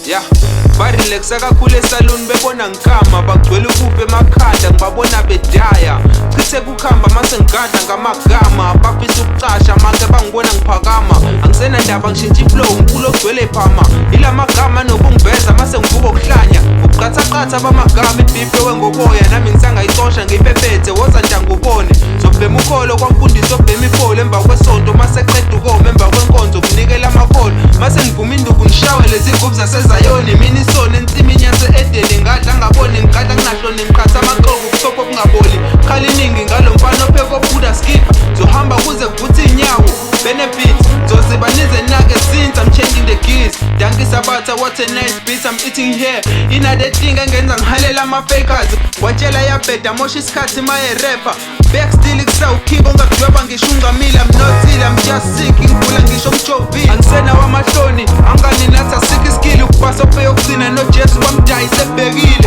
Yeah, barelaxa kakhulu esaluni bebona ngikama bagcwele ukuphi emakhanda ngibabona bedaya chithe kukhamba mase ngigada ngamagama bafisa ukucasha manje bangibona ngiphakama angisena ndaba ngishintsha iflow ngikulo ogcwele phama ila magama nokungiveza mase ngivuka okuhlanya ubuqatha bamagama ibhife wengoboya nami ngisangayicosha ngiyipephethe woza njani ubone zobhema ukholo kwamfundisa obhema ipholo emva kwesonto mase qeda ukoma emva kwenkonzo kunikela amakholo mase ngivuma induku ngishawele zigubu zasezayoni mina isona ensimini yase-edeni ngadla ngaboni ngiqala ngingahloni ngiqhatha amaqoku kuthopho okungaboli khala iningi ngalo mfana ophekobhuda skipper zohamba kuze kuvuthi inyawo benefits zoziba nize nake since I'm changing the gears dankisabatha what a nice beat I'm eating here inade thing engenza ngihalela ama-fakers watshela yabheda mosha isikhathi maye rapper backstill kusawukhiko ngakudweba ngisho ungamile I'm not ill I'm just sick ngigula ngisho ngijovile angisenawo amahloni anganinatha sick iskill ukubasa opeyokugcina nojesu wamdayisa ebhekile